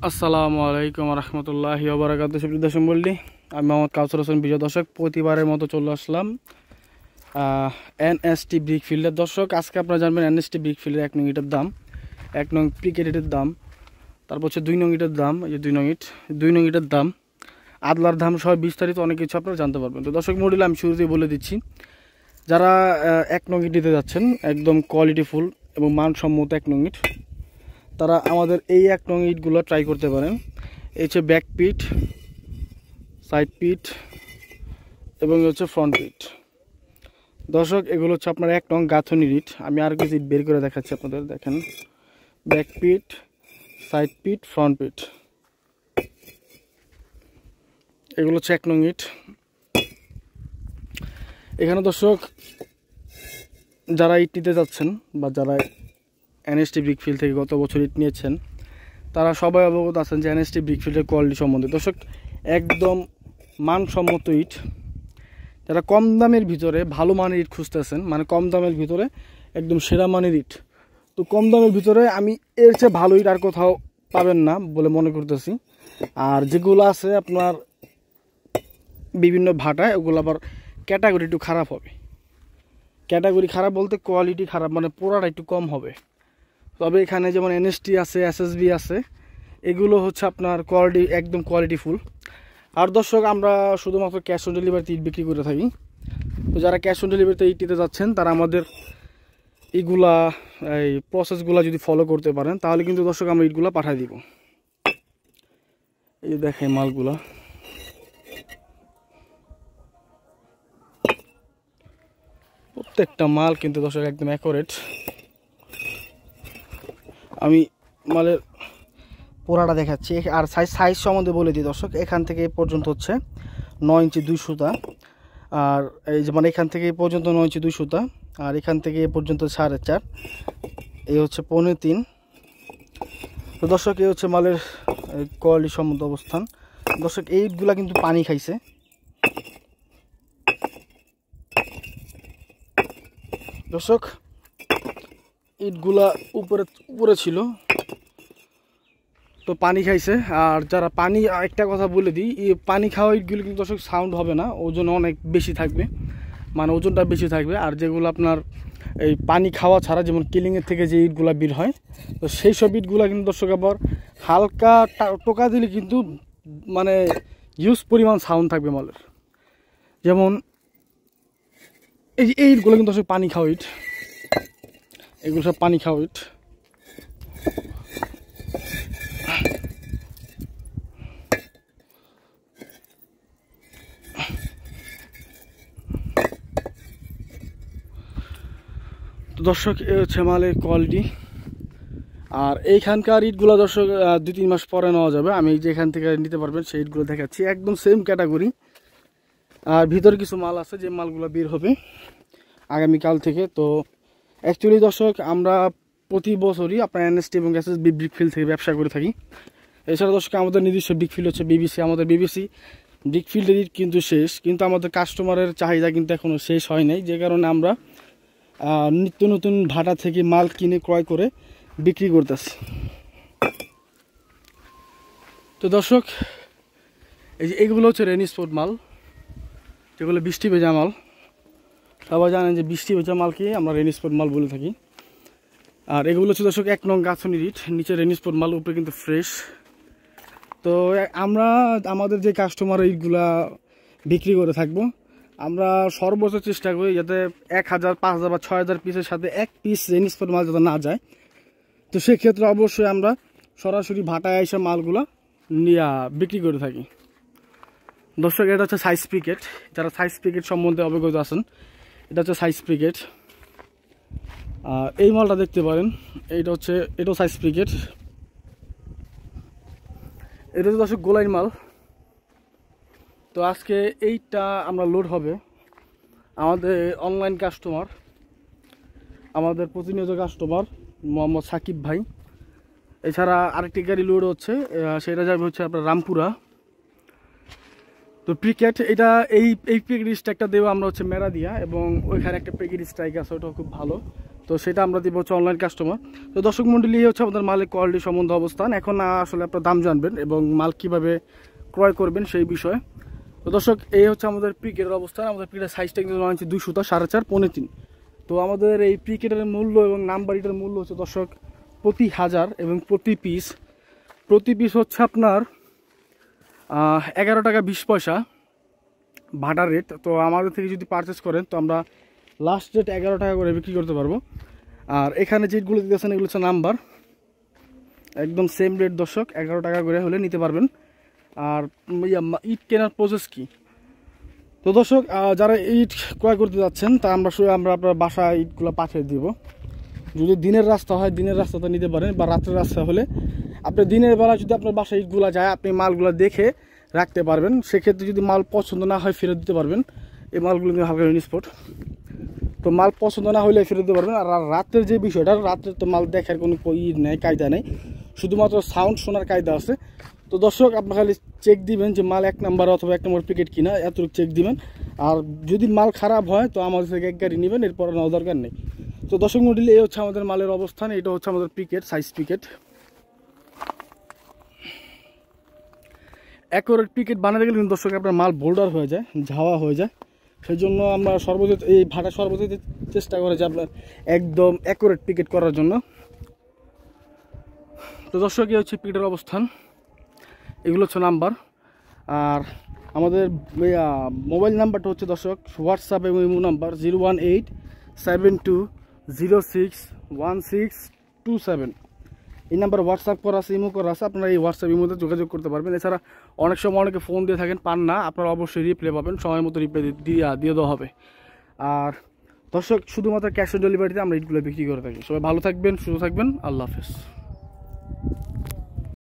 আসসালামু আলাইকুম রহমতুল্লাহি ওয়া বারাকাতুহু। সুপ্রিয় দর্শক মণ্ডলী, আমি মোহাম্মদ কাউসার হোসেন বিজয়। দর্শক, প্রতিবারের মতো চলে আসলাম এনএসটি ব্রিক ফিল্ডের। দর্শক, আজকে আপনারা জানবেন এনএসটি ব্রিক ফিল্ডের 1 নং ইটের দাম, 1 নং প্রিকেটের দাম, তারপর হচ্ছে 2 নং ইটের দাম, এই যে 2 নং ইটের দাম, আদলার দাম সহ বিস্তারিত অনেক কিছু আপনারা জানতে পারবেন। তো দর্শক মণ্ডলী, আমি শুরুতেই বলে দিচ্ছি, যারা 1 নং ইট দিতে যাচ্ছেন একদম কোয়ালিটিফুল এবং মানসম্মত 1 নং ইট, তারা আমাদের এই 1 নং ইটগুলো ট্রাই করতে পারেন। এই হচ্ছে ব্যাক পিট, সাইড পিট এবং হচ্ছে ফ্রন্ট পিট। দর্শক, এগুলো হচ্ছে আপনার 1 নং গাঁথনির ইট। আমি আর কিছু ইট বের করে দেখাচ্ছি আপনাদের। দেখেন, ব্যাক পিট, সাইড পিট, ফ্রন্ট পিট, এগুলো হচ্ছে 1 নং ইট। এখানে দর্শক, যারা ইট নিতে যাচ্ছেন বা যারা এনএসটি ব্রিকফিল্ড থেকে গত বছর ইট নিয়েছেন, তারা সবাই অবগত আছেন যে এনএসটি ব্রিকফিল্ডের কোয়ালিটি সম্বন্ধে। দর্শক, একদম মানসম্মত ইট। যারা কম দামের ভিতরে ভালো মানের ইট খুঁজতেছেন, মানে কম দামের ভিতরে একদম সেরা মানের ইট, তো কম দামের ভিতরে আমি এর চেয়ে ভালো ইট আর কোথাও পাবেন না বলে মনে করতেছি। আর যেগুলো আছে আপনার বিভিন্ন ভাটায়, ওগুলো আবার ক্যাটাগরি একটু খারাপ হবে। ক্যাটাগরি খারাপ বলতে কোয়ালিটি খারাপ, মানে পোড়াটা একটু কম হবে। তবে এখানে যেমন এনএসটি আছে, এসএসবি আছে, এগুলো হচ্ছে আপনার কোয়ালিটি একদম কোয়ালিটিফুল। আর দর্শক, আমরা শুধুমাত্র ক্যাশ অন ডেলিভারিতে ইট বিক্রি করে থাকি। তো যারা ক্যাশ অন ডেলিভারিতে ইট নিতে যাচ্ছেন, তারা আমাদের এইগুলা এই প্রসেসগুলো যদি ফলো করতে পারেন, তাহলে কিন্তু দর্শক আমরা ইটগুলো পাঠিয়ে দিব। এই দেখেন মালগুলা, প্রত্যেকটা মাল কিন্তু দর্শক একদম অ্যাকুরেট। আমি মালের পোড়াটা দেখাচ্ছি। আর সাইজ সম্বন্ধে বলে দিই দর্শক, এখান থেকে এই পর্যন্ত হচ্ছে 9 ইঞ্চি 2 সুতা। আর এই যে মানে এখান থেকে এই পর্যন্ত 9 ইঞ্চি 2 সুতা, আর এখান থেকে এই পর্যন্ত 4.5, এই হচ্ছে 3.25। তো দর্শক, এই হচ্ছে মালের কোয়ালিটি সম্মত অবস্থান। দর্শক, এই ইটগুলা কিন্তু পানি খাইছে। দর্শক, ইটগুলা উপরে ছিল, তো পানি খাইছে। আর যারা পানি, একটা কথা বলে দিই, এই পানি খাওয়া ইটগুলো কিন্তু দর্শক সাউন্ড হবে না, ওজন অনেক বেশি থাকবে, মানে ওজনটা বেশি থাকবে। আর যেগুলো আপনার এই পানি খাওয়া ছাড়া, যেমন কিলিংয়ের থেকে যে ইটগুলো বের হয়, তো সেই সব ইটগুলো কিন্তু দর্শক আবার হালকা টোকা দিলে কিন্তু মানে হিউজ পরিমাণ সাউন্ড থাকবে মালের। যেমন এই যে এই ইটগুলো কিন্তু দর্শক পানি খাওয়া ইট, এগুলো সব পানি খাওয়া ইট। দর্শক, এ হচ্ছে মালের কোয়ালিটি। আর এইখানকার ইটগুলো দর্শক 2-3 মাস পরে নেওয়া যাবে। আমি যেখান থেকে নিতে পারবেন সেই ইটগুলো দেখাচ্ছি, একদম সেম ক্যাটাগরি। আর ভিতরে কিছু মাল আছে, যে মালগুলো বের হবে আগামীকাল থেকে। তো অ্যাকচুয়ালি দর্শক, আমরা প্রতি বছরই আপনার এনএসটি এবং এসএসবি ব্রিকফিল্ড থেকে ব্যবসা করে থাকি। এছাড়া দর্শক, আমাদের নিজস্ব ব্রিকফিল্ড হচ্ছে বিবিসি। আমাদের বিবিসি ব্রিকফিল্ডের ইট কিন্তু শেষ, কিন্তু আমাদের কাস্টমারের চাহিদা কিন্তু এখনও শেষ হয় নাই, যে কারণে আমরা নিত্য নতুন ভাটা থেকে মাল কিনে ক্রয় করে বিক্রি করতেছি। তো দর্শক, এই যে এগুলো হচ্ছে রেনি স্পট মাল, যেগুলো বৃষ্টি ভেজা মাল। সবাই জানেন যে বৃষ্টি ভেজা মালকে আমরা রেনি স্পট মাল বলে থাকি। আর এগুলো হচ্ছে দর্শক 1 নং গাঁথনির ইট, নিচে রেনি স্পট মাল, উপরে কিন্তু ফ্রেশ। তো আমরা আমাদের যে কাস্টমার ইটগুলা বিক্রি করে থাকবো, আমরা সর্বোচ্চ চেষ্টা করি যাতে 1000, 5000 বা 6000 পিসের সাথে 1 পিস রেনি স্পট মাল যাতে না যায়। তো সেক্ষেত্রে অবশ্যই আমরা সরাসরি ভাটায় এসে মালগুলা নিয়ে বিক্রি করে থাকি। দর্শক, এটা হচ্ছে সাইজ পিকেট। যারা সাইজ পিকেট সম্বন্ধে অবগত আছেন, এটা হচ্ছে সাইজ পিকেট। এই মালটা দেখতে পারেন, এটাও সাইজ পিকেট। এটা হচ্ছে দর্শক গোলাইন মাল। তো আজকে এইটা আমরা লোড হবে আমাদের অনলাইন কাস্টমার, আমাদের প্রতিনিয়ত কাস্টমার মোহাম্মদ সাকিব ভাই। এছাড়া আরেকটি গাড়ি লোড হচ্ছে, সেটা যাবে হচ্ছে আপনার রামপুরা। তো প্রিকেট, এটা এই প্রিকেট স্ট্রাইকটা দেবো আমরা হচ্ছে মেরা দিয়া, এবং ওইখানে একটা প্রিকেট স্ট্রাইক আছে, ওটাও খুব ভালো। তো তো সেটা আমরা দিব হচ্ছে অনলাইন কাস্টমার। তো দর্শক মণ্ডলী এই হচ্ছে আমাদের মালের কোয়ালিটি সম্বন্ধে অবস্থান। এখন আসলে আপনার দাম জানবেন এবং মাল কীভাবে ক্রয় করবেন সেই বিষয়ে। তো দর্শক এই হচ্ছে আমাদের পিকেটের অবস্থান। আমাদের পিকেটের সাইজটা কিন্তু 200 4.5 3.5। তো আমাদের এই পিকেটের মূল্য এবং নাম্বার এটার মূল্য হচ্ছে দর্শক প্রতি 1000 এবং প্রতি পিস হচ্ছে আপনার 11 টাকা 20 পয়সা ভাড়া রেট। তো আমাদের থেকে যদি পারচেস করেন তো আমরা লাস্ট রেট 11 টাকা করে বিক্রি করতে পারবো। আর এখানে যেগুলো দিতেছেন এগুলো হচ্ছে নাম্বার, একদম সেম রেট দর্শক, 11 টাকা করে হলে নিতে পারবেন। আর ইট কেনার প্রসেস কি? তো দর্শক যারা ইট ক্রয় করতে যাচ্ছেন তা আমরা আপনার বাসায় ইটগুলো পাঠিয়ে দিব। যদি দিনের রাস্তা হয় দিনের রাস্তাতে নিতে পারেন, বা রাত্রের রাস্তা হলে আপনি দিনের বেলা যদি আপনার বাসায় ইটগুলো যায় আপনি মালগুলো দেখে রাখতে পারবেন। সেক্ষেত্রে যদি মাল পছন্দ না হয় ফেরত দিতে পারবেন। এই মালগুলো কিন্তু হালকা স্পট, তো মাল পছন্দ না হলে ফেরত দিতে পারবেন। আর রাত্রের যে বিষয়টা, রাত্রের তো মাল দেখার কোনো নেই, কায়দা নেই, শুধুমাত্র সাউন্ড শোনার কায়দা আছে। তো দর্শক আপনার খালি চেক দিবেন যে মাল 1 নাম্বার অথবা 1 নম্বর পিকেট কিনা, এতটুকু চেক দিবেন। আর যদি মাল খারাপ হয় তো আমাদের থেকে এক গাড়ি নেবেন, এরপর নেওয়ার দরকার নেই। তো দর্শক মণ্ডলী এই হচ্ছে আমাদের মালের অবস্থান। এটা হচ্ছে আমাদের picket, size picket. Accurate picket বানাতে গেলে কিন্তু দর্শক আপনার মাল বোল্ডার হয়ে যায়, ঝাওয়া হয়ে যায়। সেই জন্য আমরা এই ভাটা সর্বোচ্চ চেষ্টা করে যে আপনার একদম অ্যাকুরেট পিকেট করার জন্য। তো দর্শক এই হচ্ছে পিকেটের অবস্থান, এগুলো হচ্ছে নাম্বার। আর আমাদের মোবাইল নাম্বারটা হচ্ছে দর্শক হোয়াটসঅ্যাপ এবং ইমো নাম্বার 01872061627। এই নাম্বার হোয়াটসঅ্যাপ করা আছে, ইমো করা আছে, আপনারা এই হোয়াটসঅ্যাপ ইমোতে যোগাযোগ করতে পারবেন। এছাড়া অনেক সময় অনেকে ফোন দিয়ে থাকেন, পান না, আপনারা অবশ্যই রিপ্লাই পাবেন, সময় মতো রিপ্লাই দিয়ে দেওয়া হবে। আর দর্শক শুধুমাত্র ক্যাশ অন ডেলিভারিতে আমরা ইটগুলো বিক্রি করে থাকি। সবাই ভালো থাকবেন, সুস্থ থাকবেন, আল্লাহ হাফেজ।